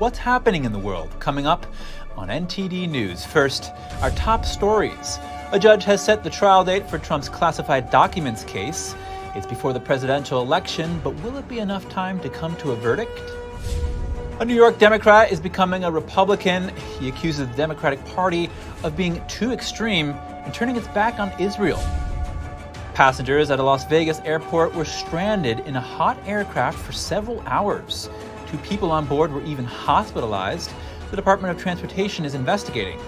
What's happening in the world? Coming up on NTD News. First, our top stories. A judge has set the trial date for Trump's classified documents case. It's before the presidential election, but will it be enough time to come to a verdict? A New York Democrat is becoming a Republican. He accuses the Democratic Party of being too extreme and turning its back on Israel. Passengers at a Las Vegas airport were stranded in a hot aircraft for several hours. 2 people on board were even hospitalized. The Department of Transportation is investigating.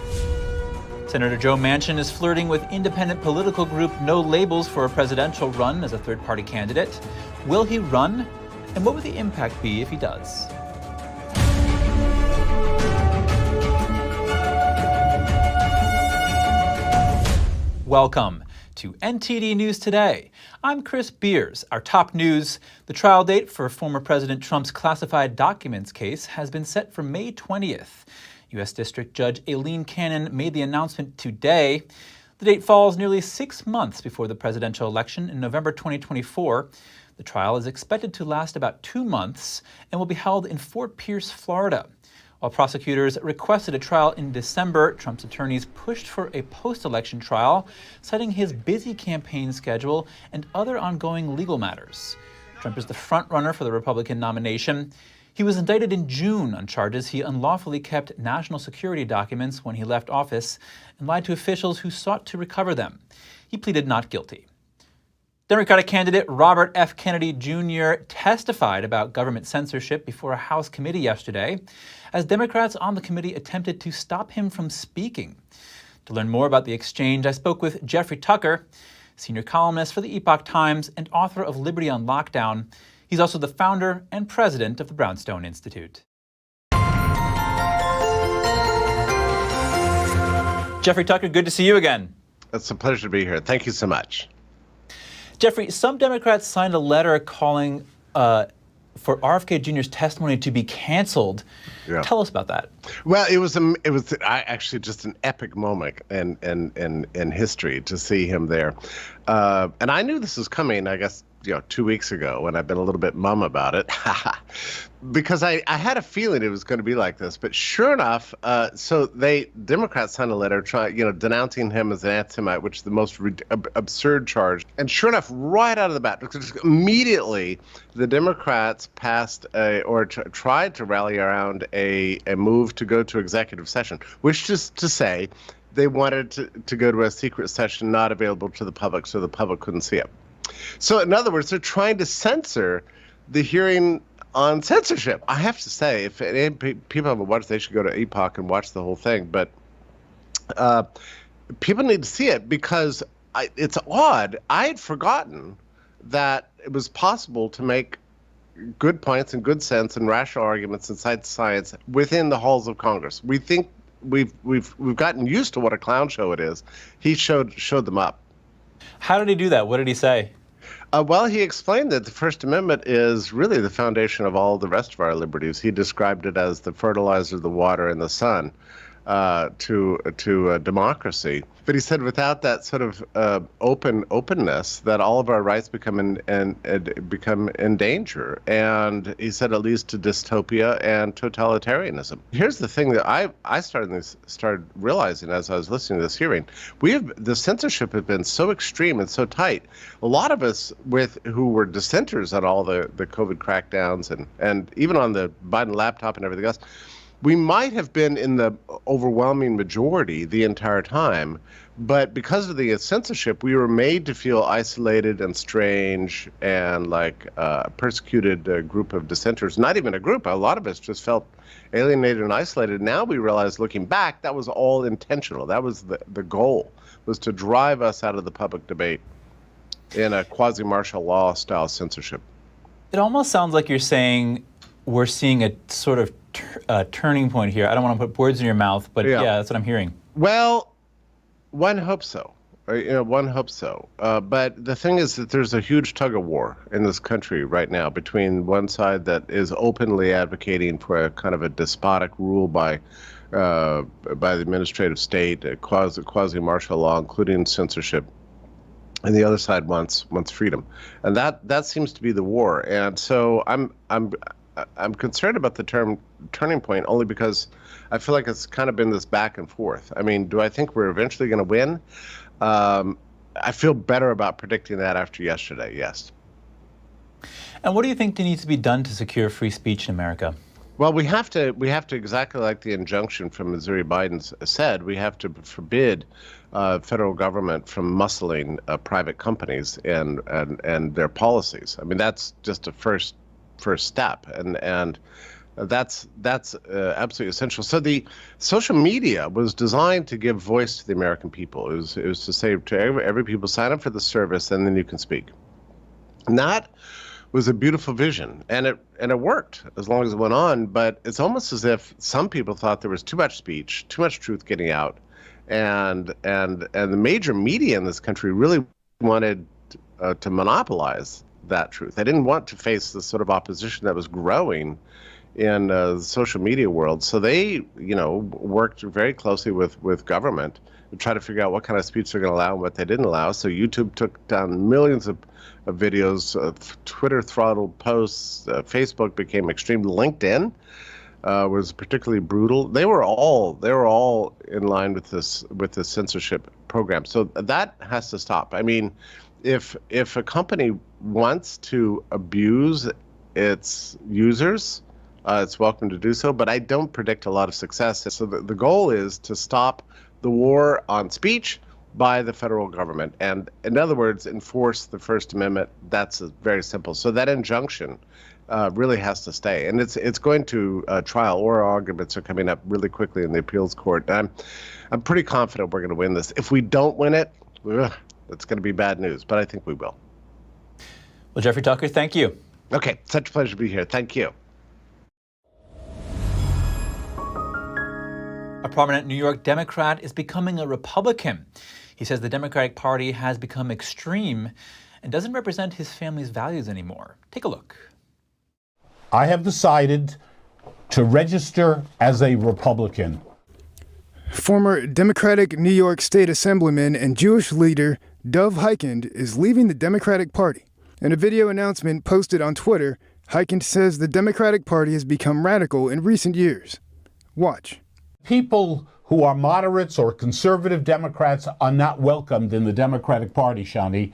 Senator Joe Manchin is flirting with independent political group No Labels for a presidential run as a third-party candidate. Will he run? And what would the impact be if he does? Welcome to NTD News Today. I'm Chris Beers. Our top news: the trial date for former President Trump's classified documents case has been set for May 20th. U.S. District Judge Aileen Cannon made the announcement today. The date falls nearly 6 months before the presidential election in November 2024. The trial is expected to last about 2 months and will be held in Fort Pierce, Florida. While prosecutors requested a trial in December, Trump's attorneys pushed for a post-election trial, citing his busy campaign schedule and other ongoing legal matters. Trump is the front-runner for the Republican nomination. He was indicted in June on charges he unlawfully kept national security documents when he left office and lied to officials who sought to recover them. He pleaded not guilty. Democratic candidate Robert F. Kennedy Jr. testified about government censorship before a House committee yesterday, as Democrats on the committee attempted to stop him from speaking. To learn more about the exchange, I spoke with Jeffrey Tucker, senior columnist for the Epoch Times and author of Liberty on Lockdown. He's also the founder and president of the Brownstone Institute. Jeffrey Tucker, good to see you again. It's a pleasure to be here. Thank you so much. Jeffrey, some Democrats signed a letter calling for RFK Jr.'s testimony to be canceled. Yeah. Tell us about that. Well, it was actually just an epic moment in history to see him there, and I knew this was coming, I guess, 2 weeks ago, and I've been a little bit mum about it because I had a feeling it was going to be like this. But sure enough, so Democrats signed a letter denouncing him as an anti-Semite, which is the most absurd charge. And sure enough, right out of the bat, immediately the Democrats passed tried to rally around a move to go to executive session, which is to say they wanted to go to a secret session not available to the public so the public couldn't see it. So in other words, they're trying to censor the hearing on censorship. I have to say, if any people haven't watched, they should go to Epoch and watch the whole thing. But people need to see it because it's odd. I had forgotten that it was possible to make good points and good sense and rational arguments and cite science within the halls of Congress. We think we've gotten used to what a clown show it is. He showed them up. How did he do that? What did he say? Well, he explained that the First Amendment is really the foundation of all the rest of our liberties. He described it as the fertilizer, the water, and the sun to democracy. But he said without that sort of openness, that all of our rights become in danger. And he said it leads to dystopia and totalitarianism. Here's the thing that I started realizing as I was listening to this hearing. The censorship has been so extreme and so tight. A lot of us who were dissenters on all the COVID crackdowns and even on the Biden laptop and everything else, we might have been in the overwhelming majority the entire time, but because of the censorship, we were made to feel isolated and strange and like a persecuted group of dissenters. Not even a group. A lot of us just felt alienated and isolated. Now we realize, looking back, that was all intentional. That was the goal, was to drive us out of the public debate in a quasi-martial law style censorship. It almost sounds like you're saying we're seeing a sort of turning point here. I don't want to put words in your mouth, but yeah, that's what I'm hearing. Well, one hopes so. One hopes so. But the thing is that there's a huge tug of war in this country right now between one side that is openly advocating for a kind of a despotic rule by the administrative state, a quasi-martial law, including censorship, and the other side wants freedom, and that seems to be the war. And so I'm concerned about the term turning point only because I feel like it's kind of been this back and forth. I mean, do I think we're eventually going to win? I feel better about predicting that after yesterday, yes. And what do you think needs to be done to secure free speech in America? Well, we have to exactly like the injunction from Missouri Biden said, we have to forbid federal government from muscling private companies and their policies. I mean, that's just a first step, and that's absolutely essential. So the social media was designed to give voice to the American people. It was to say to every people, sign up for the service, and then you can speak. And that was a beautiful vision, and it worked as long as it went on. But it's almost as if some people thought there was too much speech, too much truth getting out, and the major media in this country really wanted to monopolize that truth. They didn't want to face the sort of opposition that was growing in the social media world. So they, worked very closely with government to try to figure out what kind of speech they're going to allow and what they didn't allow. So YouTube took down millions of videos, Twitter throttled posts, Facebook became extreme. LinkedIn was particularly brutal. They were all in line with this censorship program. So that has to stop. I mean, if a company wants to abuse its users, it's welcome to do so, but I don't predict a lot of success. So the goal is to stop the war on speech by the federal government, and in other words, enforce the First Amendment. That's very simple. So that injunction really has to stay, and it's going to trial. Oral arguments are coming up really quickly in the appeals court. I'm pretty confident we're going to win this. If we don't win it, it's going to be bad news, but I think we will. Well, Jeffrey Tucker, thank you. Okay, such a pleasure to be here. Thank you. A prominent New York Democrat is becoming a Republican. He says the Democratic Party has become extreme and doesn't represent his family's values anymore. Take a look. I have decided to register as a Republican. Former Democratic New York State Assemblyman and Jewish leader Dov Hikind is leaving the Democratic Party. In a video announcement posted on Twitter, Hikind says the Democratic Party has become radical in recent years. Watch. People who are moderates or conservative Democrats are not welcomed in the Democratic Party, Shani,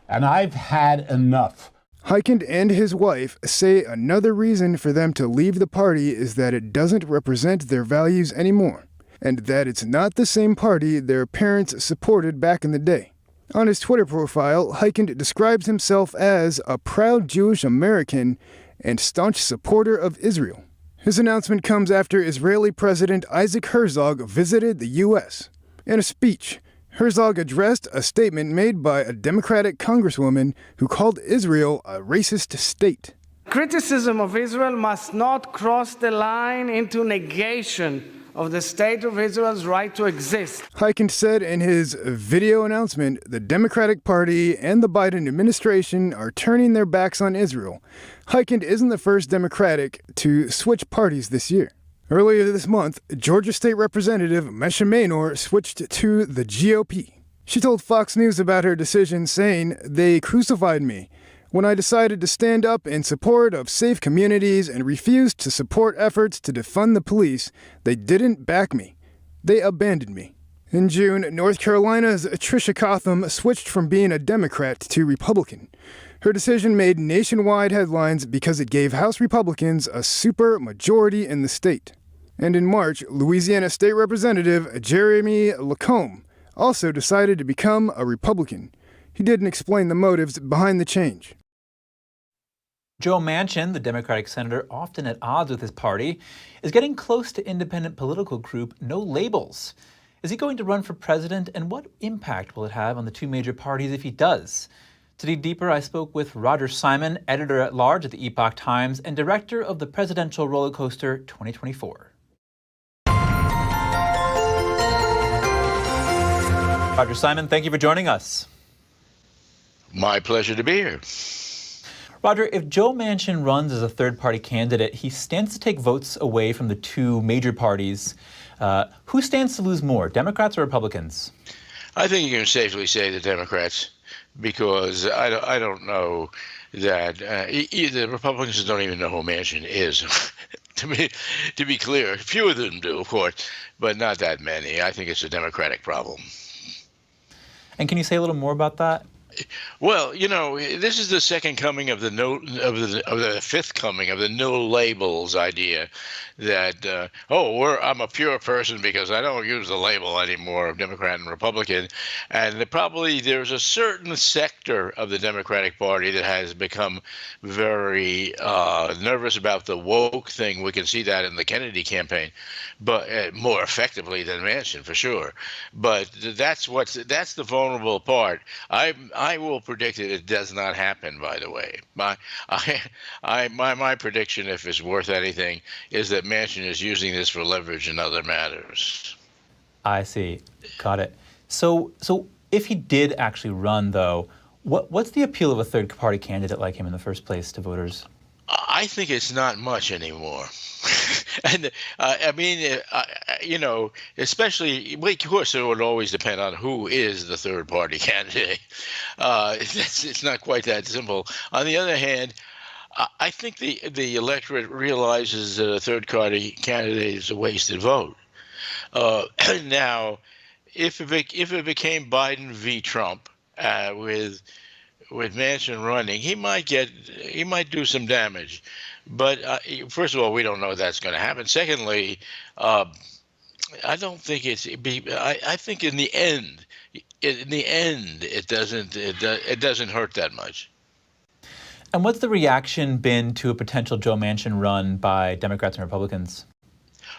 and I've had enough. Hikind and his wife say another reason for them to leave the party is that it doesn't represent their values anymore, and that it's not the same party their parents supported back in the day. On his Twitter profile, Hikind describes himself as a proud Jewish American and staunch supporter of Israel. His announcement comes after Israeli President Isaac Herzog visited the U.S. In a speech, Herzog addressed a statement made by a Democratic congresswoman who called Israel a racist state. Criticism of Israel must not cross the line into negation of the state of Israel's right to exist. Hikind said in his video announcement, the Democratic Party and the Biden administration are turning their backs on Israel. Hikind isn't the first Democratic to switch parties this year. Earlier this month, Georgia State Representative Mesha Mainor switched to the GOP. She told Fox News about her decision, saying, "They crucified me. When I decided to stand up in support of safe communities and refused to support efforts to defund the police, they didn't back me. They abandoned me." In June, North Carolina's Tricia Cotham switched from being a Democrat to Republican. Her decision made nationwide headlines because it gave House Republicans a super majority in the state. And in March, Louisiana State Representative Jeremy Lacombe also decided to become a Republican. He didn't explain the motives behind the change. Joe Manchin, the Democratic senator often at odds with his party, is getting close to independent political group No Labels. Is he going to run for president, and what impact will it have on the two major parties if he does? To dig deeper, I spoke with Roger Simon, editor-at-large at the Epoch Times and director of the Presidential Roller Coaster 2024. Roger Simon, thank you for joining us. My pleasure to be here. Roger, if Joe Manchin runs as a third-party candidate, he stands to take votes away from the two major parties. Who stands to lose more, Democrats or Republicans? I think you can safely say the Democrats, because I don't know that the Republicans don't even know who Manchin is. To be clear, a few of them do, of course, but not that many. I think it's a Democratic problem. And can you say a little more about that? Well, this is the second coming of the fifth coming of the no labels idea. That I'm a pure person because I don't use the label anymore of Democrat and Republican, and there's a certain sector of the Democratic Party that has become very nervous about the woke thing. We can see that in the Kennedy campaign, but more effectively than Manchin for sure. But that's the vulnerable part. I will predict that it does not happen. By the way, my prediction, if it's worth anything, is that Manchin is using this for leverage in other matters. I see. Got it. So if he did actually run, though, what's the appeal of a third-party candidate like him in the first place to voters? I think it's not much anymore. And especially, of course, it would always depend on who is the third-party candidate. It's not quite that simple. On the other hand, I think the electorate realizes that a third-party candidate is a wasted vote. Now, if it became Biden v. Trump with Manchin running, he might do some damage. But first of all, we don't know that's going to happen. Secondly, I don't think I think in the end, it doesn't hurt that much. And what's the reaction been to a potential Joe Manchin run by Democrats and Republicans?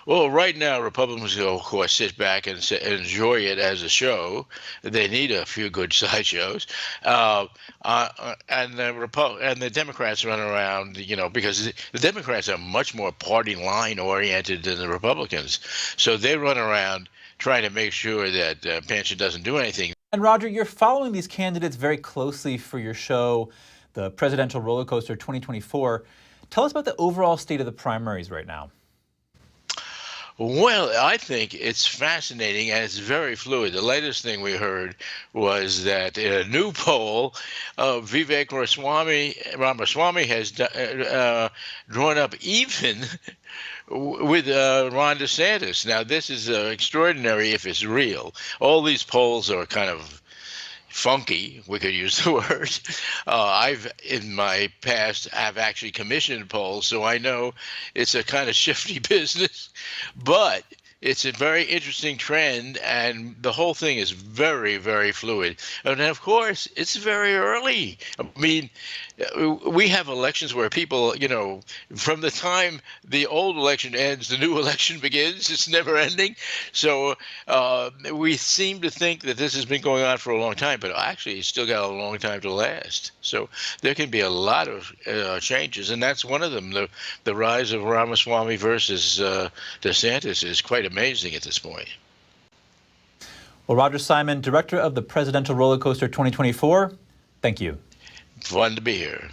Well, right now, Republicans will, of course, sit back and enjoy it as a show. They need a few good sideshows. And the Democrats run around, because the Democrats are much more party line oriented than the Republicans. So they run around trying to make sure that Manchin doesn't do anything. And Roger, you're following these candidates very closely for your show, The Presidential Roller Coaster 2024. Tell us about the overall state of the primaries right now. Well, I think it's fascinating and it's very fluid. The latest thing we heard was that in a new poll, Vivek Ramaswamy has drawn up even with Ron DeSantis. Now, this is extraordinary if it's real. All these polls are kind of funky, we could use the word. In my past, I've actually commissioned polls, so I know it's a kind of shifty business, but it's a very interesting trend, and the whole thing is very, very fluid. And of course, it's very early. I mean, we have elections where people, from the time the old election ends, the new election begins. It's never ending. So we seem to think that this has been going on for a long time, but actually it's still got a long time to last. So there can be a lot of changes, and that's one of them. The rise of Ramaswamy versus DeSantis is quite amazing at this point. Well, Roger Simon, director of the Presidential Roller Coaster 2024, thank you. Fun to be here.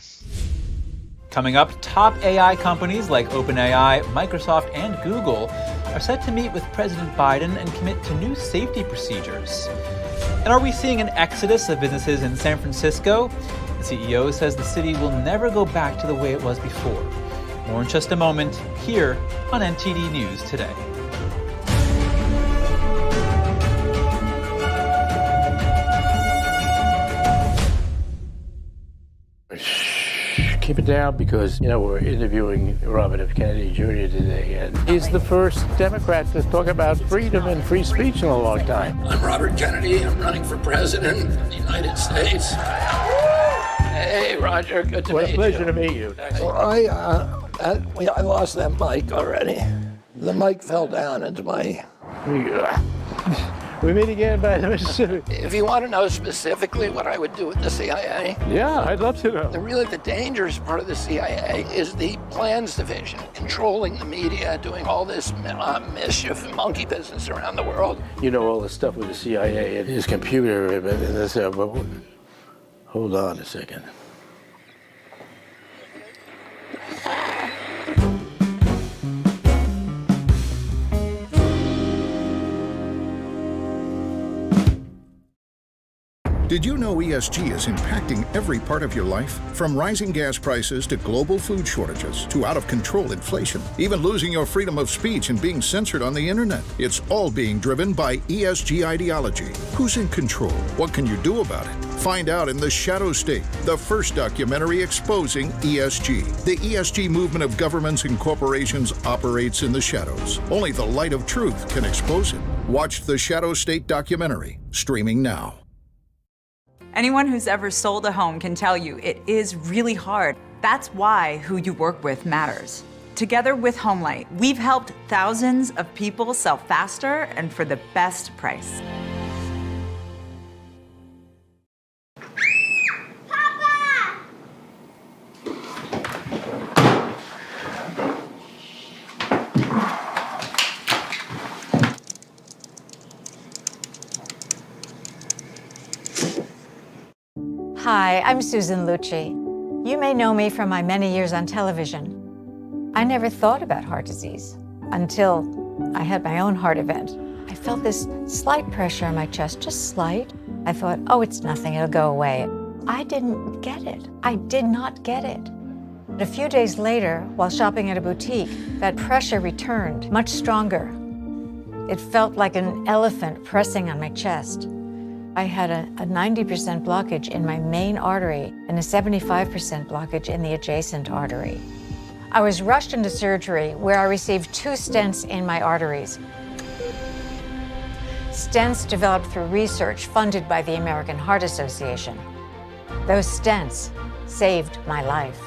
Coming up, top AI companies like OpenAI, Microsoft, and Google are set to meet with President Biden and commit to new safety procedures. And are we seeing an exodus of businesses in San Francisco? The CEO says the city will never go back to the way it was before. More in just a moment, here on NTD News Today. Keep it down because, we're interviewing Robert F. Kennedy Jr. today, and he's the first Democrat to talk about freedom and free speech in a long time. I'm Robert Kennedy. I'm running for president of the United States. Hey, Roger. Good to meet you. What a pleasure to meet you. Well, I lost that mic already. The mic fell down into my... We meet again by the Mississippi. If you want to know specifically what I would do with the CIA, Yeah, I'd love to know. the dangerous part of the CIA is the plans division, controlling the media, doing all this mischief and monkey business around the world. You know all the stuff with the CIA and his computer, but hold on a second. Did you know ESG is impacting every part of your life? From rising gas prices to global food shortages to out-of-control inflation, even losing your freedom of speech and being censored on the internet. It's all being driven by ESG ideology. Who's in control? What can you do about it? Find out in The Shadow State, the first documentary exposing ESG. The ESG movement of governments and corporations operates in the shadows. Only the light of truth can expose it. Watch The Shadow State documentary, streaming now. Anyone who's ever sold a home can tell you it is really hard. That's why who you work with matters. Together with HomeLight, we've helped thousands of people sell faster and for the best price. Hi, I'm Susan Lucci. You may know me from my many years on television. I never thought about heart disease until I had my own heart event. I felt this slight pressure on my chest, just slight. I thought, oh, it's nothing, it'll go away. I didn't get it. I did not get it. But a few days later, while shopping at a boutique, that pressure returned, much stronger. It felt like an elephant pressing on my chest. I had a 90% blockage in my main artery and a 75% blockage in the adjacent artery. I was rushed into surgery where I received 2 stents in my arteries. Stents developed through research funded by the American Heart Association. Those stents saved my life.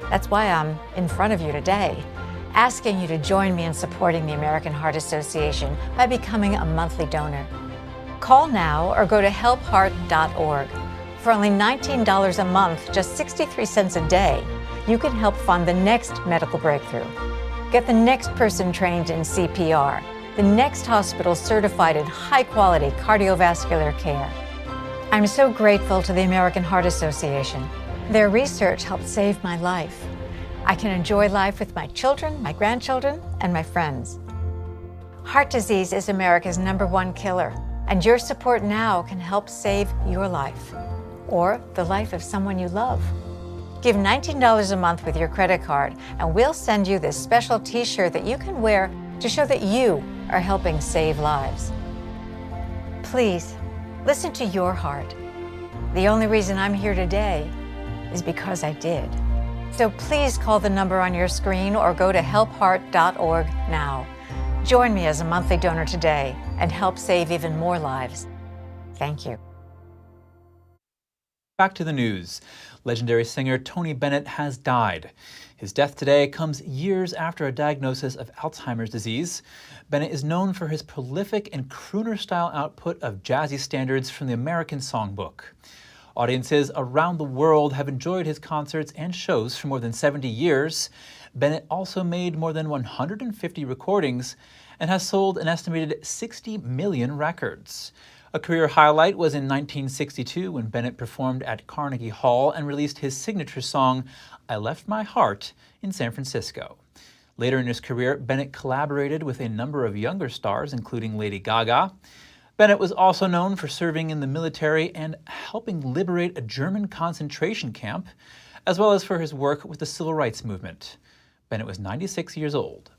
That's why I'm in front of you today, asking you to join me in supporting the American Heart Association by becoming a monthly donor. Call now or go to helpheart.org. For only $19 a month, just 63 cents a day, you can help fund the next medical breakthrough. Get the next person trained in CPR, the next hospital certified in high-quality cardiovascular care. I'm so grateful to the American Heart Association. Their research helped save my life. I can enjoy life with my children, my grandchildren, and my friends. Heart disease is America's #1 killer. And your support now can help save your life or the life of someone you love. Give $19 a month with your credit card, and we'll send you this special t-shirt that you can wear to show that you are helping save lives. Please, listen to your heart. The only reason I'm here today is because I did. So please call the number on your screen or go to helpheart.org now. Join me as a monthly donor today and help save even more lives. Thank you. Back to the news. Legendary singer Tony Bennett has died. His death today comes years after a diagnosis of Alzheimer's disease. Bennett is known for his prolific and crooner-style output of jazzy standards from the American Songbook. Audiences around the world have enjoyed his concerts and shows for more than 70 years. Bennett also made more than 150 recordings and has sold an estimated 60 million records. A career highlight was in 1962 when Bennett performed at Carnegie Hall and released his signature song, I Left My Heart, in San Francisco. Later in his career, Bennett collaborated with a number of younger stars, including Lady Gaga. Bennett was also known for serving in the military and helping liberate a German concentration camp, as well as for his work with the Civil Rights Movement. Bennett was 96 years old.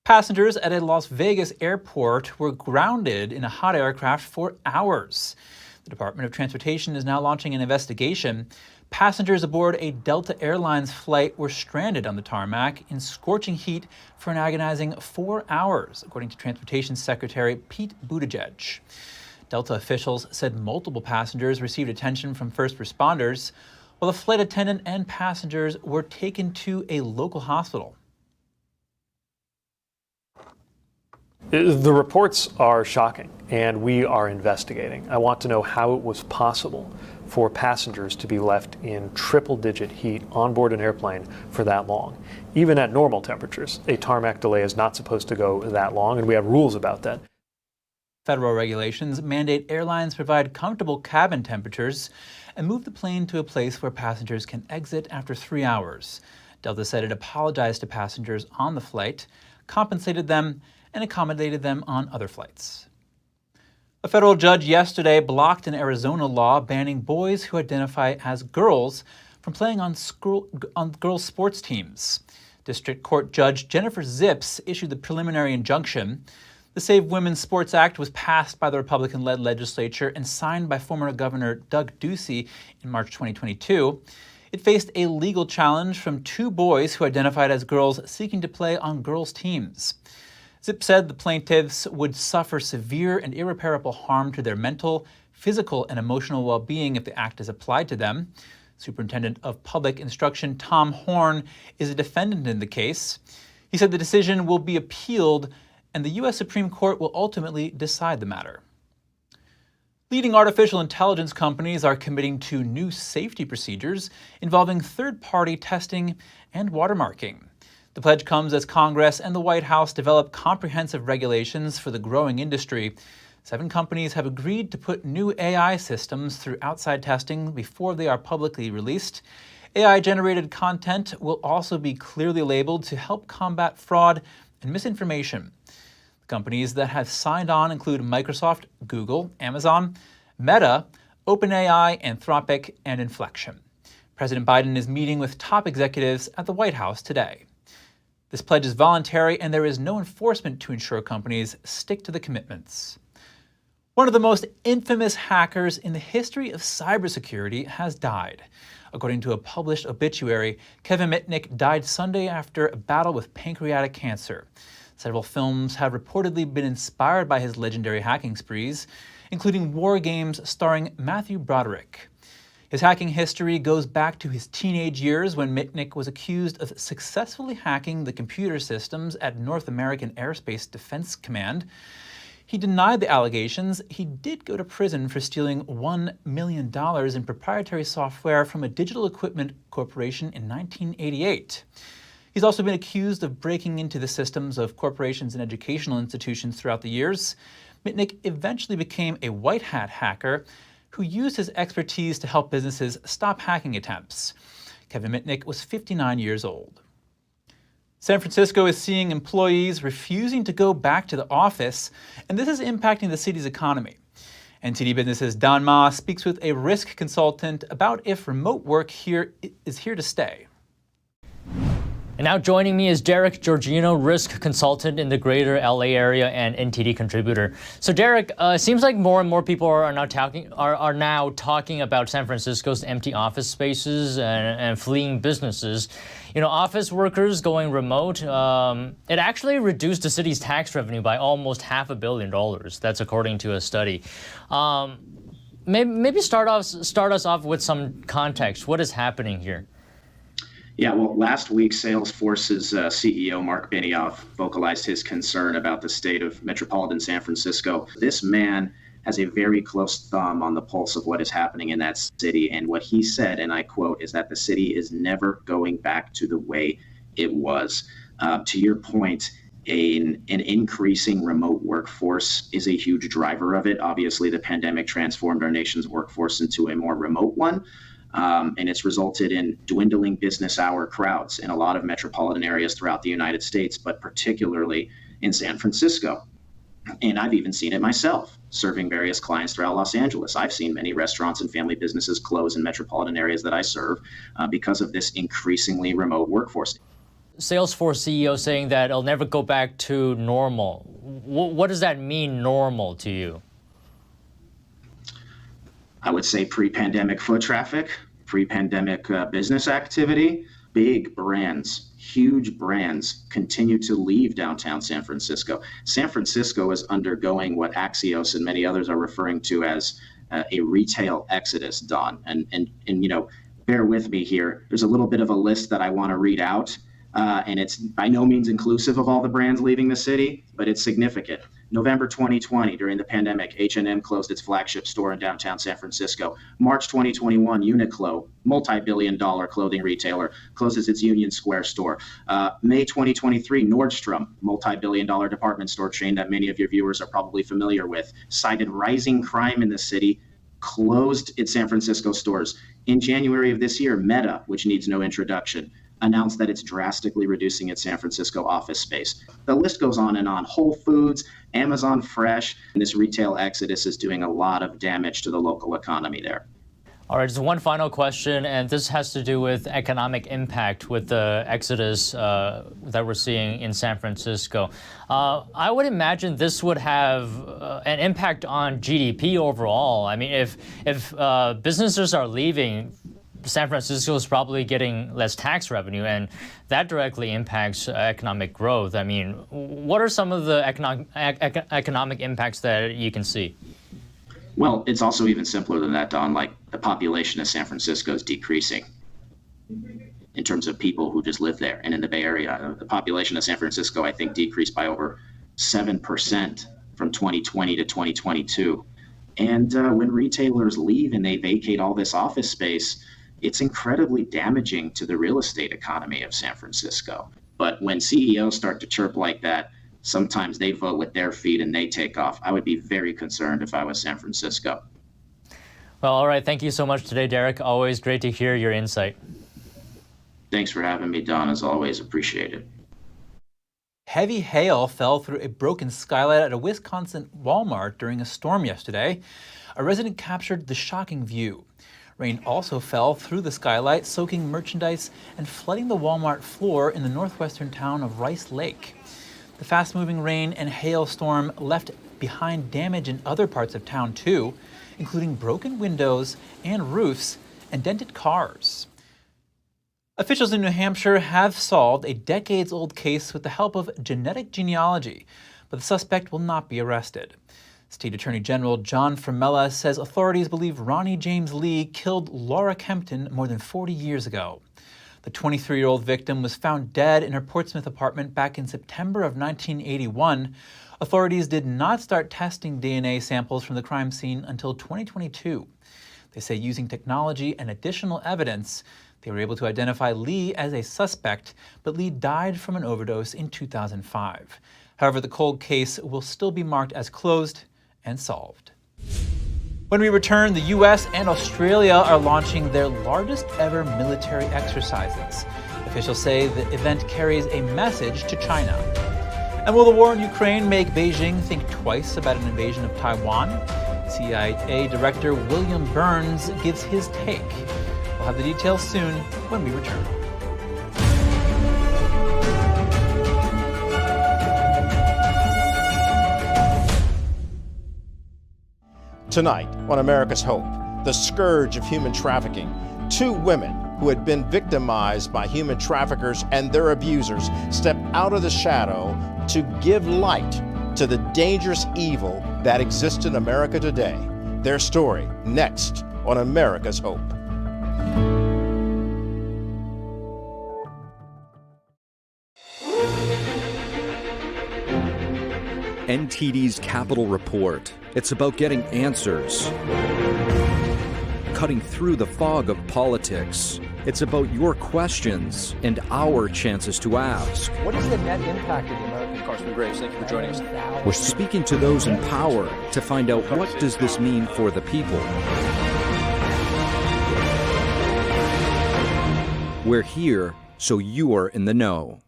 Passengers at a Las Vegas airport were grounded in a hot aircraft for hours. The Department of Transportation is now launching an investigation. Passengers aboard a Delta Airlines flight were stranded on the tarmac in scorching heat for an agonizing 4 hours, according to Transportation Secretary Pete Buttigieg. Delta officials said multiple passengers received attention from first responders, while the flight attendant and passengers were taken to a local hospital. The reports are shocking, and we are investigating. I want to know how it was possible for passengers to be left in triple-digit heat on board an airplane for that long. Even at normal temperatures, a tarmac delay is not supposed to go that long, and we have rules about that. Federal regulations mandate airlines provide comfortable cabin temperatures and move the plane to a place where passengers can exit after 3 hours. Delta said it apologized to passengers on the flight, compensated them, and accommodated them on other flights. A federal judge yesterday blocked an Arizona law banning boys who identify as girls from playing on girls' sports teams. District Court Judge Jennifer Zips issued the preliminary injunction. The Save Women's Sports Act was passed by the Republican-led legislature and signed by former Governor Doug Ducey in March 2022. It faced a legal challenge from two boys who identified as girls seeking to play on girls' teams. Zip said the plaintiffs would suffer severe and irreparable harm to their mental, physical, and emotional well-being if the act is applied to them. Superintendent of Public Instruction Tom Horn is a defendant in the case. He said the decision will be appealed and the U.S. Supreme Court will ultimately decide the matter. Leading artificial intelligence companies are committing to new safety procedures involving third-party testing and watermarking. The pledge comes as Congress and the White House develop comprehensive regulations for the growing industry. 7 companies have agreed to put new AI systems through outside testing before they are publicly released. AI-generated content will also be clearly labeled to help combat fraud and misinformation. The companies that have signed on include Microsoft, Google, Amazon, Meta, OpenAI, Anthropic, and Inflection. President Biden is meeting with top executives at the White House today. This pledge is voluntary, and there is no enforcement to ensure companies stick to the commitments. One of the most infamous hackers in the history of cybersecurity has died. According to a published obituary, Kevin Mitnick died Sunday after a battle with pancreatic cancer. Several films have reportedly been inspired by his legendary hacking sprees, including war games starring Matthew Broderick. His hacking history goes back to his teenage years when Mitnick was accused of successfully hacking the computer systems at North American Aerospace Defense Command. He denied the allegations. He did go to prison for stealing $1 million in proprietary software from a digital equipment corporation in 1988. He's also been accused of breaking into the systems of corporations and educational institutions throughout the years. Mitnick eventually became a white hat hacker who used his expertise to help businesses stop hacking attempts. Kevin Mitnick was 59 years old. San Francisco is seeing employees refusing to go back to the office, and this is impacting the city's economy. NTD Business's Don Ma speaks with a risk consultant about if remote work is here to stay. And now joining me is Derek Georgino, risk consultant in the greater LA area and NTD contributor. So Derek, seems like more and more people are now talking about San Francisco's empty office spaces and fleeing businesses. You know, office workers going remote, it actually reduced the city's tax revenue by almost $500 million. That's according to a study. Maybe start us off with some context. What is happening here? Yeah, well, last week, Salesforce's CEO, Mark Benioff, vocalized his concern about the state of metropolitan San Francisco. This man has a very close thumb on the pulse of what is happening in that city. And what he said, and I quote, is that the city is never going back to the way it was. To your point, an increasing remote workforce is a huge driver of it. Obviously, the pandemic transformed our nation's workforce into a more remote one. And it's resulted in dwindling business hour crowds in a lot of metropolitan areas throughout the United States, but particularly in San Francisco. And I've even seen it myself, serving various clients throughout Los Angeles. I've seen many restaurants and family businesses close in metropolitan areas that I serve because of this increasingly remote workforce. Salesforce CEO saying that it'll never go back to normal. What does that mean, normal, to you? I would say pre-pandemic foot traffic, pre-pandemic business activity. Big brands, huge brands continue to leave downtown San Francisco. San Francisco is undergoing what Axios and many others are referring to as a retail exodus, Don. And you know, bear with me here. There's a little bit of a list that I want to read out. And it's by no means inclusive of all the brands leaving the city, but it's significant. November 2020, during the pandemic, H&M closed its flagship store in downtown San Francisco. March 2021, Uniqlo, multi-billion-dollar clothing retailer, closes its Union Square store. May 2023, Nordstrom, multi-billion-dollar department store chain that many of your viewers are probably familiar with, cited rising crime in the city, closed its San Francisco stores. In January of this year, Meta, which needs no introduction, announced that it's drastically reducing its San Francisco office space. The list goes on and on. Whole Foods, Amazon Fresh, and this retail exodus is doing a lot of damage to the local economy there. All right, so one final question, and this has to do with economic impact with the exodus that we're seeing in San Francisco. I would imagine this would have an impact on GDP overall. I mean, if businesses are leaving, San Francisco is probably getting less tax revenue, and that directly impacts economic growth. I mean, what are some of the economic impacts that you can see? Well, it's also even simpler than that, Don. Like, the population of San Francisco is decreasing in terms of people who just live there. And in the Bay Area, the population of San Francisco, I think, decreased by over 7% from 2020 to 2022. And when retailers leave and they vacate all this office space, it's incredibly damaging to the real estate economy of San Francisco. But when CEOs start to chirp like that, sometimes they vote with their feet and they take off. I would be very concerned if I was San Francisco. Well, all right. Thank you so much today, Derek. Always great to hear your insight. Thanks for having me, Don. As always, appreciate it. Heavy hail fell through a broken skylight at a Wisconsin Walmart during a storm yesterday. A resident captured the shocking view. Rain also fell through the skylight, soaking merchandise and flooding the Walmart floor in the northwestern town of Rice Lake. The fast-moving rain and hailstorm left behind damage in other parts of town too, including broken windows and roofs and dented cars. Officials in New Hampshire have solved a decades-old case with the help of genetic genealogy, but the suspect will not be arrested. State Attorney General John Fromella says authorities believe Ronnie James Lee killed Laura Kempton more than 40 years ago. The 23-year-old victim was found dead in her Portsmouth apartment back in September of 1981. Authorities did not start testing DNA samples from the crime scene until 2022. They say using technology and additional evidence, they were able to identify Lee as a suspect, but Lee died from an overdose in 2005. However, the cold case will still be marked as closed and solved. When we return, the U.S. and Australia are launching their largest ever military exercises. Officials say the event carries a message to China. And will the war in Ukraine make Beijing think twice about an invasion of Taiwan? CIA Director William Burns gives his take. We'll have the details soon when we return. Tonight on America's Hope, the scourge of human trafficking, two women who had been victimized by human traffickers and their abusers step out of the shadow to give light to the dangerous evil that exists in America today. Their story next on America's Hope. NTD's Capitol Report. It's about getting answers, cutting through the fog of politics. It's about your questions and our chances to ask. What is the net impact of the American Carson Graves? Thank you for joining us. We're speaking to those in power to find out what does this mean for the people. We're here so you're in the know.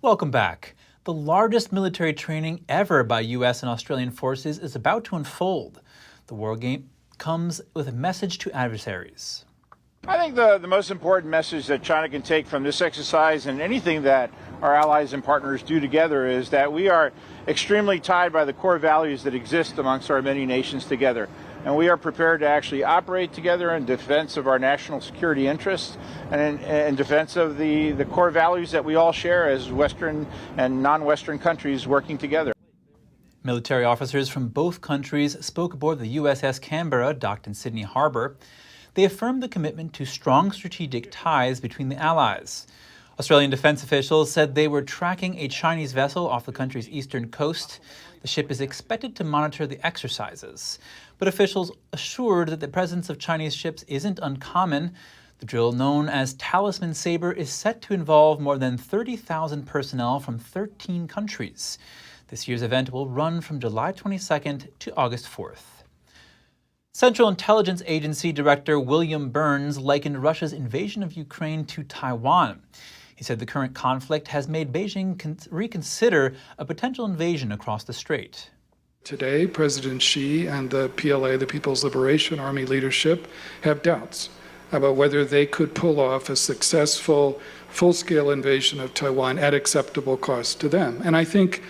Welcome back. The largest military training ever by U.S. and Australian forces is about to unfold. The war game comes with a message to adversaries. I think the most important message that China can take from this exercise and anything that our allies and partners do together is that we are extremely tied by the core values that exist amongst our many nations together. And we are prepared to actually operate together in defense of our national security interests and in defense of the core values that we all share as Western and non-Western countries working together. Military officers from both countries spoke aboard the USS Canberra, docked in Sydney Harbour. They affirmed the commitment to strong strategic ties between the allies. Australian defense officials said they were tracking a Chinese vessel off the country's eastern coast. The ship is expected to monitor the exercises, but officials assured that the presence of Chinese ships isn't uncommon. The drill, known as Talisman Sabre, is set to involve more than 30,000 personnel from 13 countries. This year's event will run from July 22nd to August 4th. Central Intelligence Agency Director William Burns likened Russia's invasion of Ukraine to Taiwan. He said the current conflict has made Beijing reconsider a potential invasion across the strait. Today, President Xi and the PLA, the People's Liberation Army leadership, have doubts about whether they could pull off a successful, full-scale invasion of Taiwan at acceptable cost to them. And I think,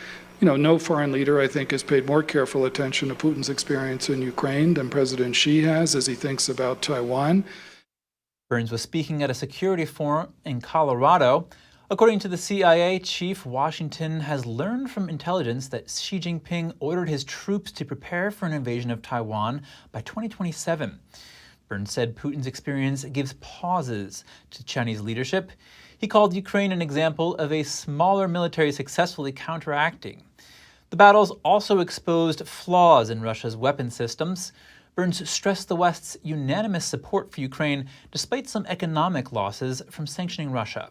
no foreign leader, I think, has paid more careful attention to Putin's experience in Ukraine than President Xi has as he thinks about Taiwan. Burns was speaking at a security forum in Colorado. According to the CIA chief, Washington has learned from intelligence that Xi Jinping ordered his troops to prepare for an invasion of Taiwan by 2027. Burns said Putin's experience gives pauses to Chinese leadership. He called Ukraine an example of a smaller military successfully counteracting. The battles also exposed flaws in Russia's weapon systems. Burns stressed the West's unanimous support for Ukraine despite some economic losses from sanctioning Russia.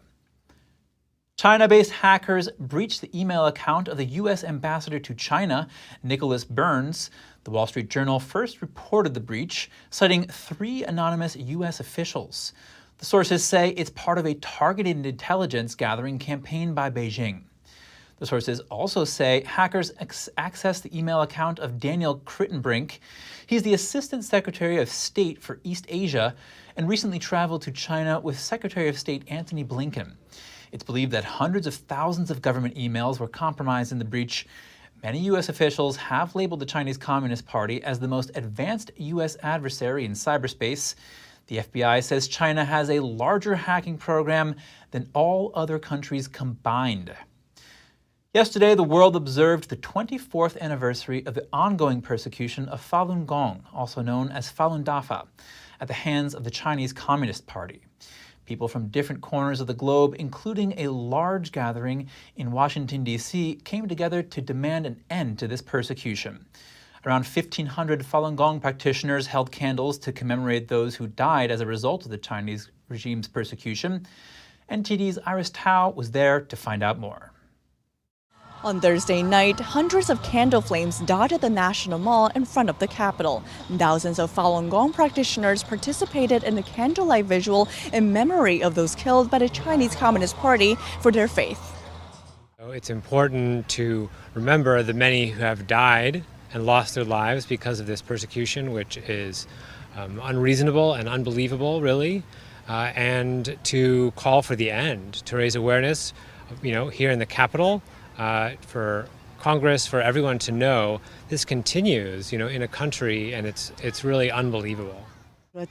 China-based hackers breached the email account of the U.S. ambassador to China, Nicholas Burns. The Wall Street Journal first reported the breach, citing 3 anonymous U.S. officials. The sources say it's part of a targeted intelligence gathering campaign by Beijing. The sources also say hackers accessed the email account of Daniel Crittenbrink. He's the Assistant Secretary of State for East Asia and recently traveled to China with Secretary of State Antony Blinken. It's believed that hundreds of thousands of government emails were compromised in the breach. Many U.S. officials have labeled the Chinese Communist Party as the most advanced U.S. adversary in cyberspace. The FBI says China has a larger hacking program than all other countries combined. Yesterday, the world observed the 24th anniversary of the ongoing persecution of Falun Gong, also known as Falun Dafa, at the hands of the Chinese Communist Party. People from different corners of the globe, including a large gathering in Washington, D.C., came together to demand an end to this persecution. Around 1,500 Falun Gong practitioners held candles to commemorate those who died as a result of the Chinese regime's persecution. NTD's Iris Tao was there to find out more. On Thursday night, hundreds of candle flames dotted the National Mall in front of the Capitol. Thousands of Falun Gong practitioners participated in the candlelight visual in memory of those killed by the Chinese Communist Party for their faith. It's important to remember the many who have died and lost their lives because of this persecution, which is unreasonable and unbelievable, really, and to call for the end, to raise awareness, here in the Capitol, for Congress, for everyone to know this continues, in a country, and it's really unbelievable. When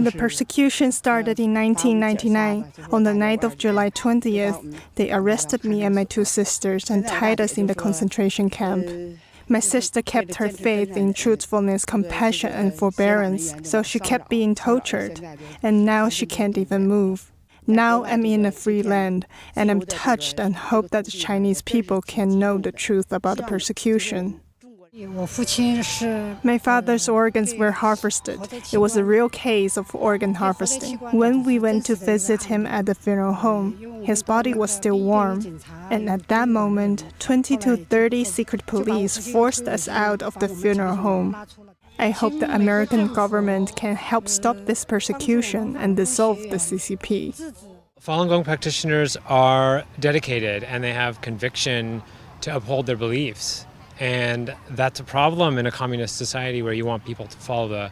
the persecution started in 1999, on the night of July 20th, they arrested me and my 2 sisters and tied us in the concentration camp. My sister kept her faith in truthfulness, compassion, and forbearance, so she kept being tortured, and now she can't even move. Now I'm in a free land, and I'm touched and hope that the Chinese people can know the truth about the persecution. My father's organs were harvested. It was a real case of organ harvesting. When we went to visit him at the funeral home, his body was still warm. And at that moment, 20 to 30 secret police forced us out of the funeral home. I hope the American government can help stop this persecution and dissolve the CCP. Falun Gong practitioners are dedicated and they have conviction to uphold their beliefs. And that's a problem in a communist society where you want people to follow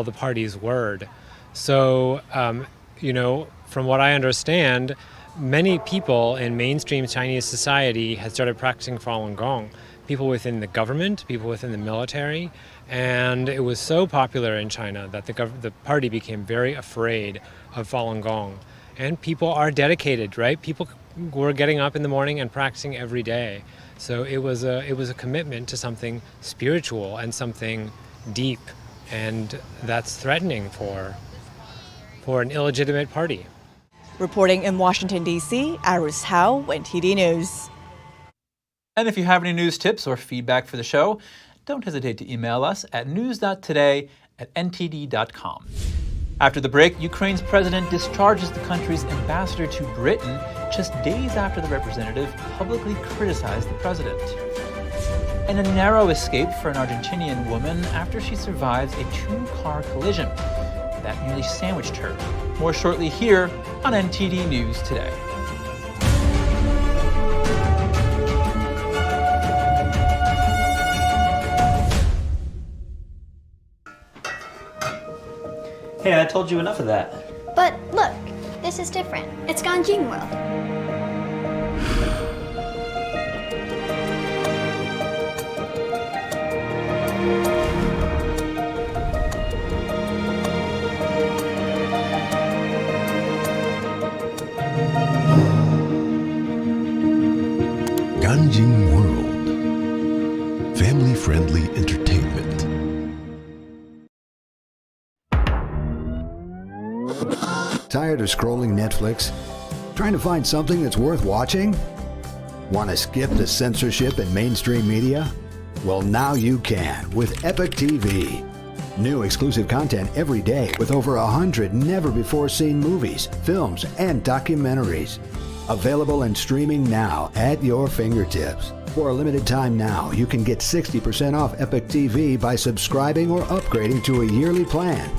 the party's word. So, from what I understand, many people in mainstream Chinese society have started practicing Falun Gong. People within the government, people within the military, and it was so popular in China that the party became very afraid of Falun Gong. And people are dedicated, right? People were getting up in the morning and practicing every day. So it was a commitment to something spiritual and something deep, and that's threatening for an illegitimate party. Reporting in Washington, D.C., Iris Howe, NTD News. And if you have any news tips or feedback for the show, don't hesitate to email us at news.today@ntd.com. After the break, Ukraine's president discharges the country's ambassador to Britain just days after the representative publicly criticized the president. And a narrow escape for an Argentinian woman after she survives a two-car collision that nearly sandwiched her. More shortly here on NTD News Today. Hey, I told you enough of that. But look, this is different. It's Ganjin World. Ganjin World. Family-friendly entertainment. Tired of scrolling Netflix? Trying to find something that's worth watching? Want to skip the censorship in mainstream media? Well, now you can with Epic TV. New exclusive content every day with over 100 never-before-seen movies, films, and documentaries. Available and streaming now at your fingertips. For a limited time now, you can get 60% off Epic TV by subscribing or upgrading to a yearly plan.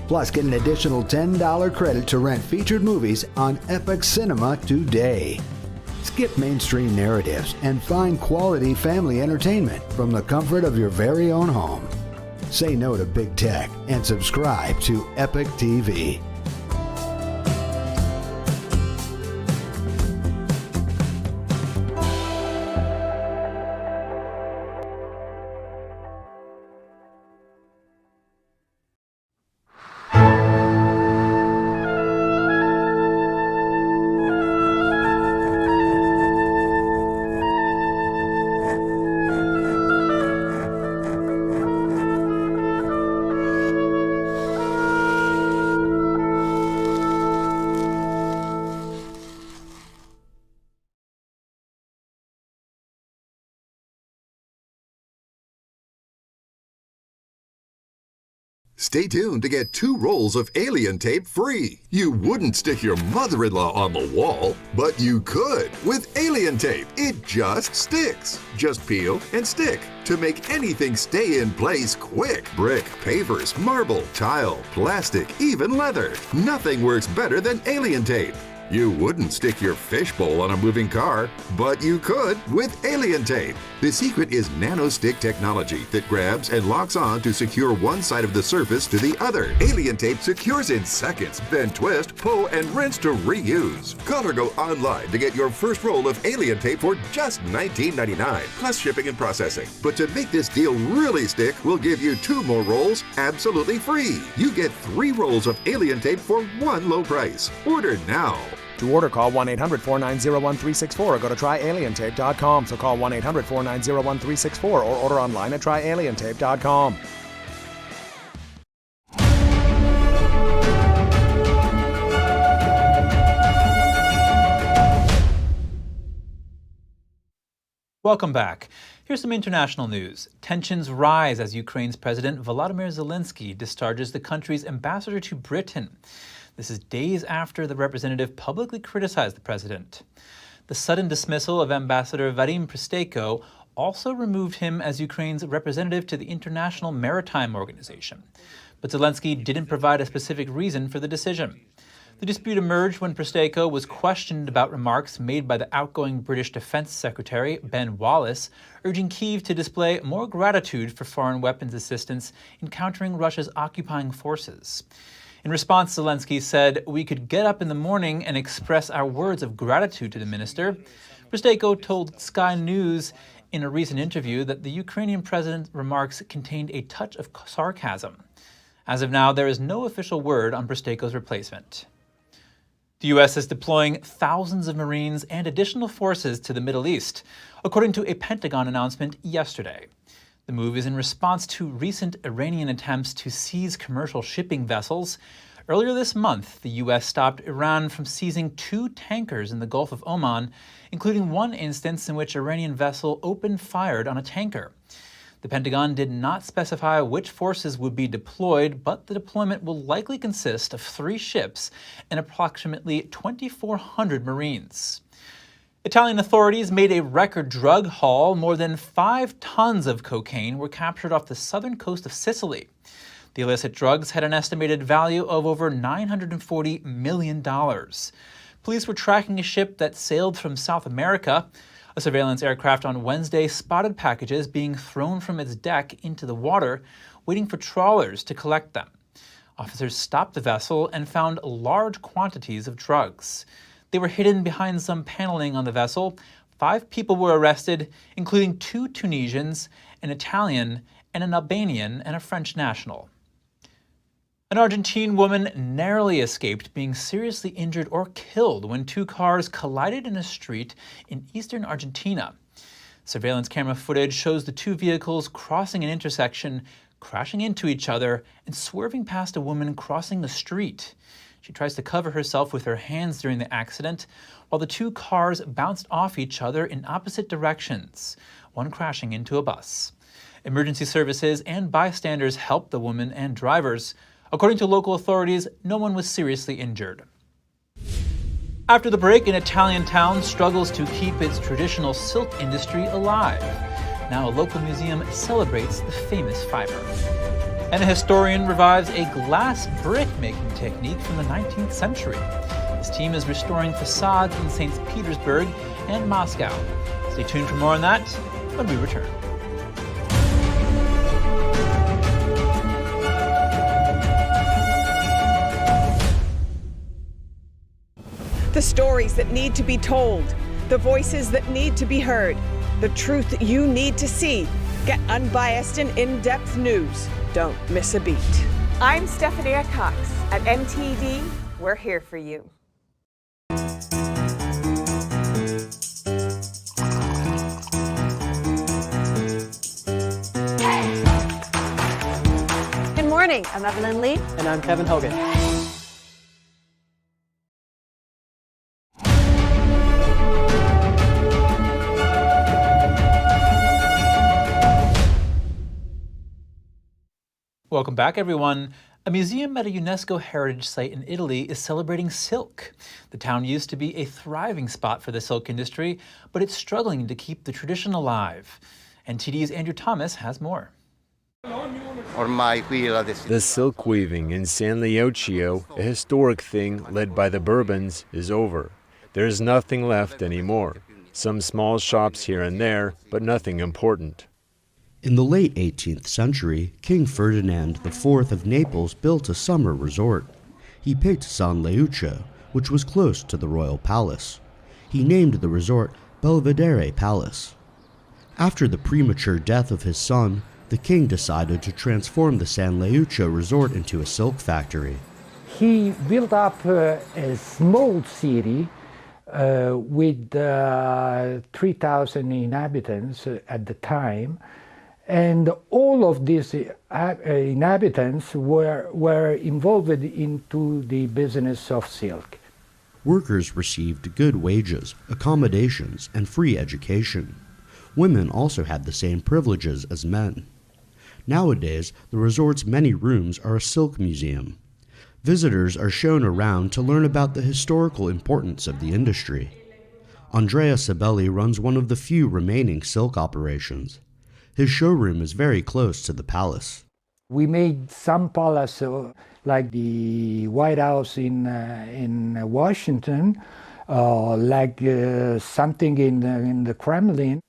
Plus, get an additional $10 credit to rent featured movies on Epic Cinema today. Skip mainstream narratives and find quality family entertainment from the comfort of your very own home. Say no to big tech and subscribe to Epic TV. Stay tuned to get 2 rolls of alien tape free. You wouldn't stick your mother-in-law on the wall, but you could with alien tape. It just sticks. Just peel and stick to make anything stay in place quick. Brick, pavers, marble, tile, plastic, even leather. Nothing works better than alien tape. You wouldn't stick your fishbowl on a moving car, but you could with alien tape. The secret is nano-stick technology that grabs and locks on to secure one side of the surface to the other. Alien tape secures in seconds, then twist, pull, and rinse to reuse. Call or go online to get your first roll of alien tape for just $19.99, plus shipping and processing. But to make this deal really stick, we'll give you 2 more rolls absolutely free. You get 3 rolls of alien tape for one low price. Order now. To order, call 1-800-490-1364 or go to tryalientape.com. So call 1-800-490-1364 or order online at tryalientape.com. Welcome back. Here's some international news. Tensions rise as Ukraine's President Volodymyr Zelensky discharges the country's ambassador to Britain. This is days after the representative publicly criticized the president. The sudden dismissal of Ambassador Vadim Prystaiko also removed him as Ukraine's representative to the International Maritime Organization. But Zelensky didn't provide a specific reason for the decision. The dispute emerged when Prystaiko was questioned about remarks made by the outgoing British Defense Secretary, Ben Wallace, urging Kyiv to display more gratitude for foreign weapons assistance in countering Russia's occupying forces. In response, Zelensky said, "We could get up in the morning and express our words of gratitude to the minister." Prystaiko told Sky News in a recent interview that the Ukrainian president's remarks contained a touch of sarcasm. As of now, there is no official word on Prystaiko's replacement. The U.S. is deploying thousands of Marines and additional forces to the Middle East, according to a Pentagon announcement yesterday. The move is in response to recent Iranian attempts to seize commercial shipping vessels. Earlier this month, the U.S. stopped Iran from seizing 2 tankers in the Gulf of Oman, including one instance in which an Iranian vessel opened fire on a tanker. The Pentagon did not specify which forces would be deployed, but the deployment will likely consist of 3 ships and approximately 2,400 Marines. Italian authorities made a record drug haul. More than 5 tons of cocaine were captured off the southern coast of Sicily. The illicit drugs had an estimated value of over $940 million. Police were tracking a ship that sailed from South America. A surveillance aircraft on Wednesday spotted packages being thrown from its deck into the water, waiting for trawlers to collect them. Officers stopped the vessel and found large quantities of drugs. They were hidden behind some paneling on the vessel. 5 people were arrested, including 2 Tunisians, an Italian, and an Albanian and a French national. An Argentine woman narrowly escaped being seriously injured or killed when 2 cars collided in a street in eastern Argentina. Surveillance camera footage shows the 2 vehicles crossing an intersection, crashing into each other, and swerving past a woman crossing the street. She tries to cover herself with her hands during the accident, while the 2 cars bounced off each other in opposite directions, one crashing into a bus. Emergency services and bystanders helped the woman and drivers. According to local authorities, no one was seriously injured. After the break, an Italian town struggles to keep its traditional silk industry alive. Now a local museum celebrates the famous fiber. And a historian revives a glass brick-making technique from the 19th century. His team is restoring facades in St. Petersburg and Moscow. Stay tuned for more on that when we return. The stories that need to be told, the voices that need to be heard, the truth that you need to see. Get unbiased and in-depth news. Don't miss a beat. I'm Stephanie Cox. At NTD, we're here for you. Good morning. I'm Evelyn Lee. And I'm Kevin Hogan. Welcome back, everyone. A museum at a UNESCO heritage site in Italy is celebrating silk. The town used to be a thriving spot for the silk industry, but it's struggling to keep the tradition alive. NTD's Andrew Thomas has more. The silk weaving in San Leocchio, a historic thing led by the Bourbons, is over. There's nothing left anymore. Some small shops here and there, but nothing important. In the late 18th century, King Ferdinand IV of Naples built a summer resort. He picked San Leocchio, which was close to the royal palace. He named the resort Belvedere Palace. After the premature death of his son, the king decided to transform the San Leocchio resort into a silk factory. He built up a small city with 3,000 inhabitants at the time. And all of these inhabitants were involved into the business of silk. Workers received good wages, accommodations, and free education. Women also had the same privileges as men. Nowadays, the resort's many rooms are a silk museum. Visitors are shown around to learn about the historical importance of the industry. Andrea Sabelli runs one of the few remaining silk operations. His showroom is very close to the palace. We made some palace like the White House in Washington, like something in the Kremlin.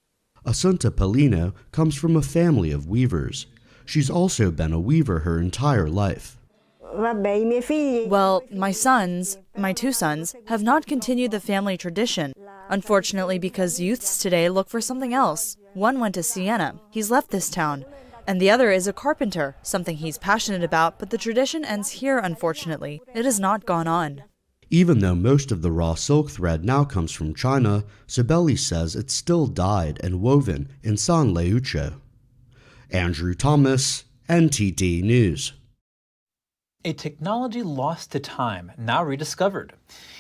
Assunta Pellino comes from a family of weavers. She's also been a weaver her entire life. Well, my 2 sons, have not continued the family tradition, unfortunately because youths today look for something else. One went to Siena, he's left this town, and the other is a carpenter, something he's passionate about, but the tradition ends here, unfortunately. It has not gone on. Even though most of the raw silk thread now comes from China, Sabelli says it's still dyed and woven in San Leocchio. Andrew Thomas, NTD News. A technology lost to time, now rediscovered.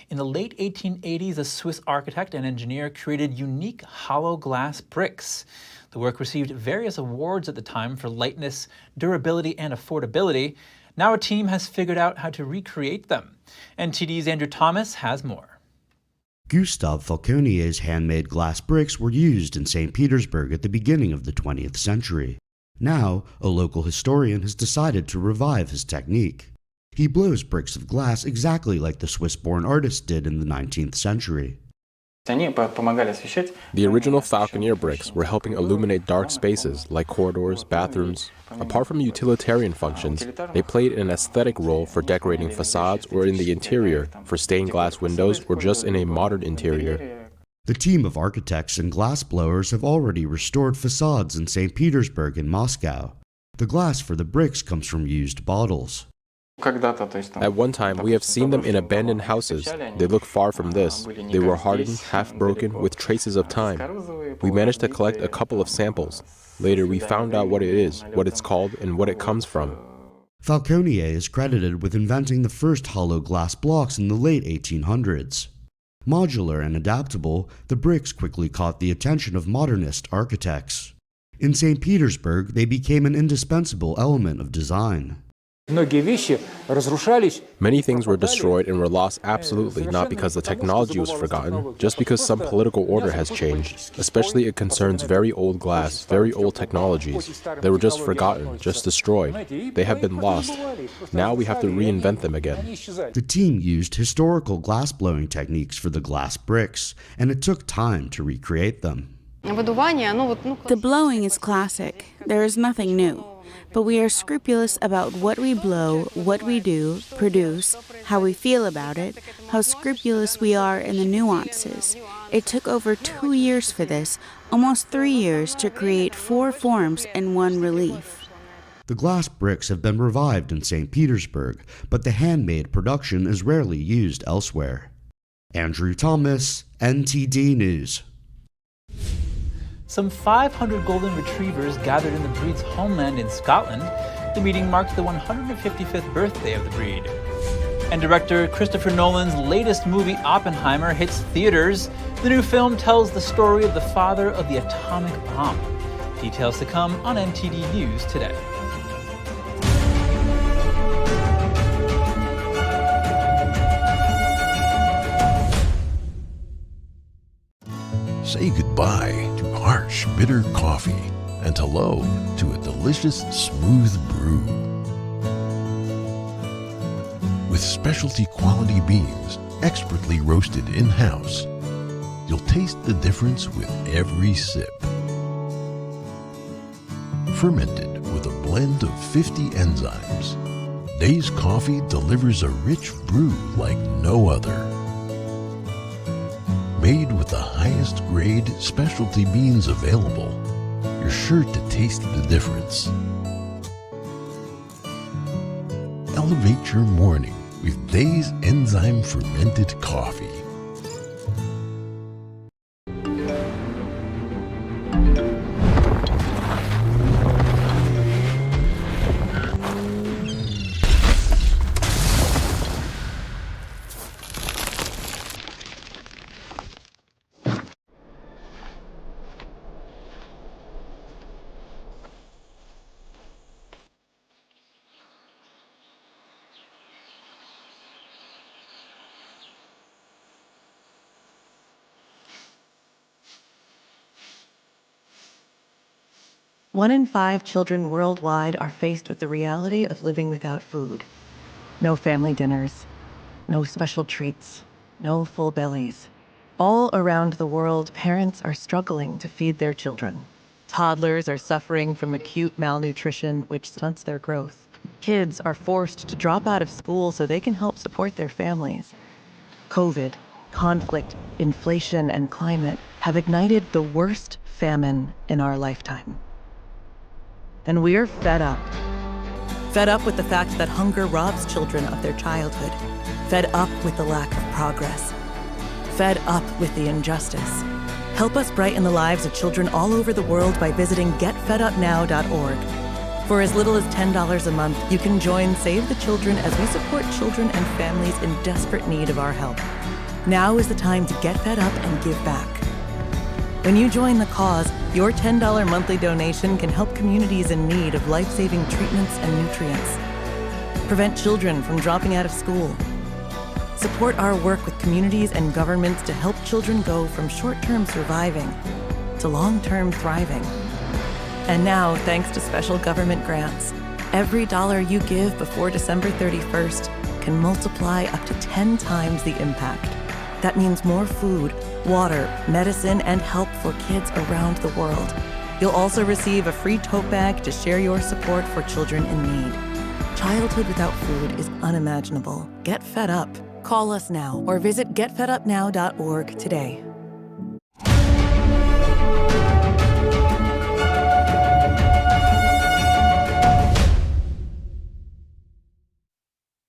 In the late 1880s, a Swiss architect and engineer created unique hollow glass bricks. The work received various awards at the time for lightness, durability, and affordability. Now a team has figured out how to recreate them. NTD's Andrew Thomas has more. Gustave Falconier's handmade glass bricks were used in St. Petersburg at the beginning of the 20th century. Now, a local historian has decided to revive his technique. He blows bricks of glass exactly like the Swiss-born artist did in the 19th century. The original Falconer bricks were helping illuminate dark spaces like corridors, bathrooms. Apart from utilitarian functions, they played an aesthetic role for decorating facades or in the interior, for stained glass windows or just in a modern interior. The team of architects and glassblowers have already restored facades in St. Petersburg and Moscow. The glass for the bricks comes from used bottles. At one time, we have seen them in abandoned houses. They look far from this. They were hardened, half-broken, with traces of time. We managed to collect a couple of samples. Later, we found out what it is, what it's called, and what it comes from. Falconier is credited with inventing the first hollow glass blocks in the late 1800s. Modular and adaptable, the bricks quickly caught the attention of modernist architects. In St. Petersburg, they became an indispensable element of design. Many things were destroyed and were lost absolutely not because the technology was forgotten, just because some political order has changed. Especially it concerns very old glass, very old technologies. They were just forgotten, just destroyed. They have been lost. Now we have to reinvent them again. The team used historical glass-blowing techniques for the glass bricks, and it took time to recreate them. The blowing is classic. There is nothing new. But we are scrupulous about what we blow, what we do, produce, how we feel about it, how scrupulous we are in the nuances. It took over 2 years for this, almost 3 years to create 4 forms in one relief. The glass bricks have been revived in St. Petersburg, but the handmade production is rarely used elsewhere. Andrew Thomas, NTD News. Some 500 golden retrievers gathered in the breed's homeland in Scotland. The meeting marked the 155th birthday of the breed. And director Christopher Nolan's latest movie, Oppenheimer, hits theaters. The new film tells the story of the father of the atomic bomb. Details to come on NTD News Today. Say goodbye to harsh, bitter coffee and hello to a delicious, smooth brew. With specialty quality beans, expertly roasted in-house, you'll taste the difference with every sip. Fermented with a blend of 50 enzymes, Days Coffee delivers a rich brew like no other. Made with the highest grade specialty beans available, you're sure to taste the difference. Elevate your morning with Days Enzyme Fermented Coffee. One in 5 children worldwide are faced with the reality of living without food. No family dinners, no special treats, no full bellies. All around the world, parents are struggling to feed their children. Toddlers are suffering from acute malnutrition, which stunts their growth. Kids are forced to drop out of school so they can help support their families. COVID, conflict, inflation, and climate have ignited the worst famine in our lifetime. And we're fed up. Fed up with the fact that hunger robs children of their childhood. Fed up with the lack of progress. Fed up with the injustice. Help us brighten the lives of children all over the world by visiting getfedupnow.org. For as little as $10 a month, you can join Save the Children as we support children and families in desperate need of our help. Now is the time to get fed up and give back. When you join the cause, your $10 monthly donation can help communities in need of life-saving treatments and nutrients. Prevent children from dropping out of school. Support our work with communities and governments to help children go from short-term surviving to long-term thriving. And now, thanks to special government grants, every dollar you give before December 31st can multiply up to 10 times the impact. That means more food, water, medicine, and help for kids around the world. You'll also receive a free tote bag to share your support for children in need. Childhood without food is unimaginable. Get fed up. Call us now or visit getfedupnow.org today.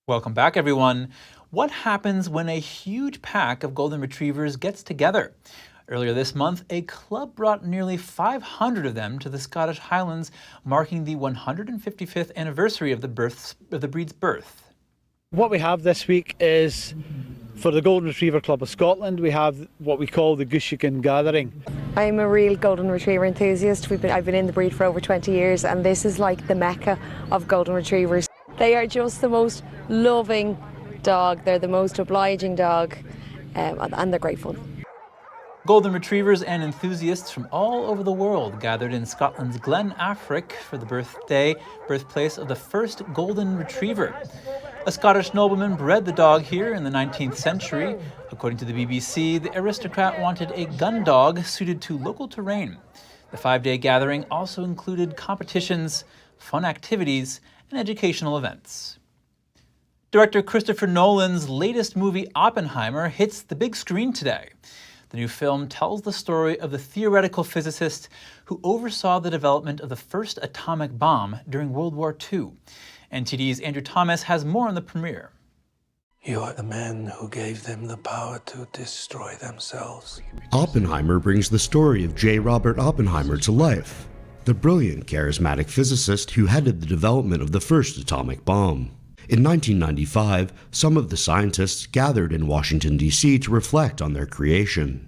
Welcome back, everyone. What happens when a huge pack of golden retrievers gets together? Earlier this month, a club brought nearly 500 of them to the Scottish Highlands, marking the 155th anniversary of the breed's birth. What we have this week is, for the Golden Retriever Club of Scotland, we have what we call the Gooseykin Gathering. I'm a real Golden Retriever enthusiast. I've been in the breed for over 20 years, and this is like the mecca of Golden Retrievers. They are just the most loving dog, they're the most obliging dog, and they're great fun. Golden retrievers and enthusiasts from all over the world gathered in Scotland's Glen Affric for the birthplace of the first golden retriever. A Scottish nobleman bred the dog here in the 19th century. According to the BBC, the aristocrat wanted a gun dog suited to local terrain. The 5-day gathering also included competitions, fun activities, and educational events. Director Christopher Nolan's latest movie, Oppenheimer, hits the big screen today. The new film tells the story of the theoretical physicist who oversaw the development of the first atomic bomb during World War II. NTD's Andrew Thomas has more on the premiere. You are the man who gave them the power to destroy themselves. Oppenheimer brings the story of J. Robert Oppenheimer to life, the brilliant, charismatic physicist who headed the development of the first atomic bomb. In 1995, some of the scientists gathered in Washington, D.C. to reflect on their creation.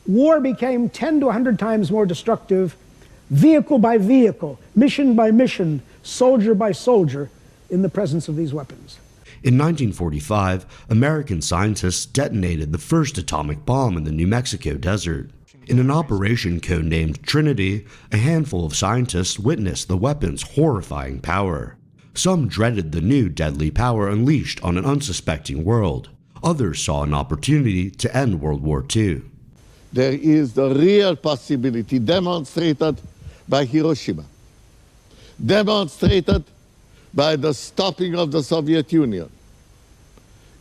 War became 10 to 100 times more destructive, vehicle by vehicle, mission by mission, soldier by soldier, in the presence of these weapons. In 1945, American scientists detonated the first atomic bomb in the New Mexico desert. In an operation codenamed Trinity, a handful of scientists witnessed the weapon's horrifying power. Some dreaded the new deadly power unleashed on an unsuspecting world. Others saw an opportunity to end World War II. There is the real possibility demonstrated by Hiroshima, demonstrated by the stopping of the Soviet Union,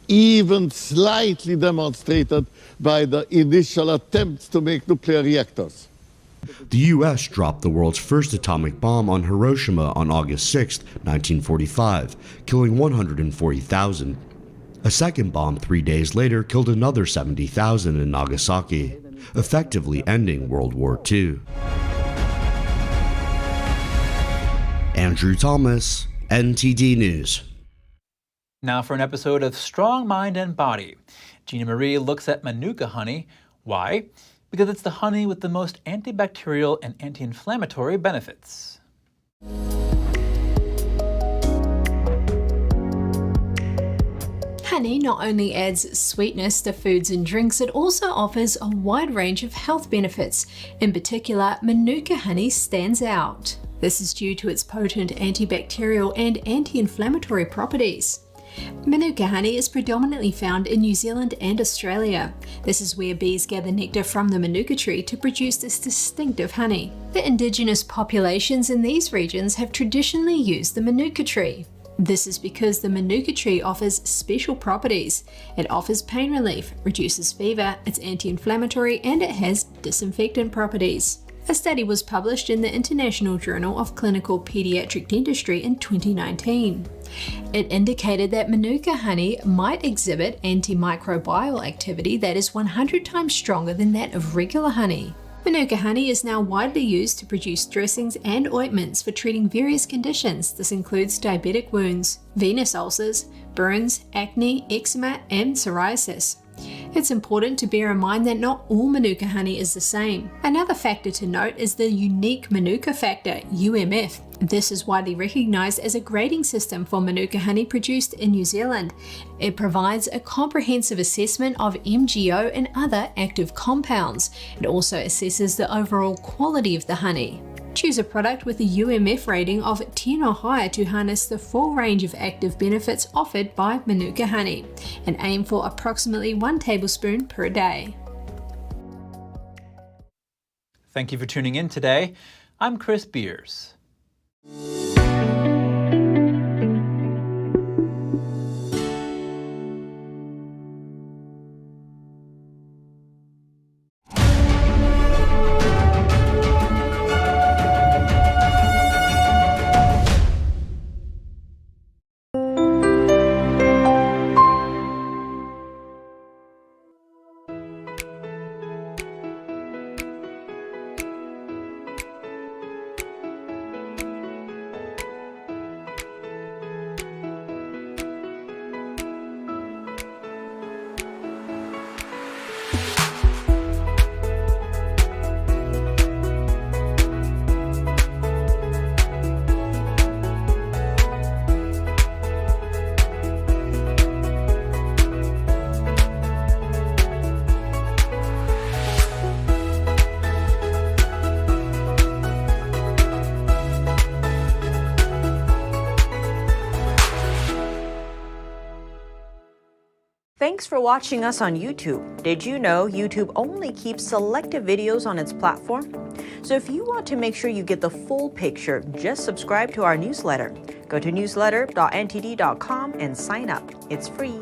even slightly demonstrated by the initial attempts to make nuclear reactors. The U.S. dropped the world's first atomic bomb on Hiroshima on August 6, 1945, killing 140,000. A second bomb 3 days later killed another 70,000 in Nagasaki, effectively ending World War II. Andrew Thomas, NTD News. Now for an episode of Strong Mind and Body. Gina Marie looks at Manuka honey. Why? Because it's the honey with the most antibacterial and anti-inflammatory benefits. Honey not only adds sweetness to foods and drinks, it also offers a wide range of health benefits. In particular, Manuka honey stands out. This is due to its potent antibacterial and anti-inflammatory properties. Manuka honey is predominantly found in New Zealand and Australia. This is where bees gather nectar from the Manuka tree to produce this distinctive honey. The indigenous populations in these regions have traditionally used the Manuka tree. This is because the Manuka tree offers special properties. It offers pain relief, reduces fever, it's anti-inflammatory, and it has disinfectant properties. A study was published in the International Journal of Clinical Pediatric Dentistry in 2019. It indicated that Manuka honey might exhibit antimicrobial activity that is 100 times stronger than that of regular honey. Manuka honey is now widely used to produce dressings and ointments for treating various conditions. This includes diabetic wounds, venous ulcers, burns, acne, eczema, and psoriasis. It's important to bear in mind that not all Manuka honey is the same. Another factor to note is the unique Manuka factor, UMF. This is widely recognised as a grading system for Manuka honey produced in New Zealand. It provides a comprehensive assessment of MGO and other active compounds. It also assesses the overall quality of the honey. Choose a product with a UMF rating of 10 or higher to harness the full range of active benefits offered by Manuka honey, and aim for approximately 1 tablespoon per day. Thank you for tuning in today. I'm Chris Beers. Thanks for watching us on YouTube. Did you know YouTube only keeps selective videos on its platform? So if you want to make sure you get the full picture, just subscribe to our newsletter. Go to newsletter.ntd.com and sign up. It's free.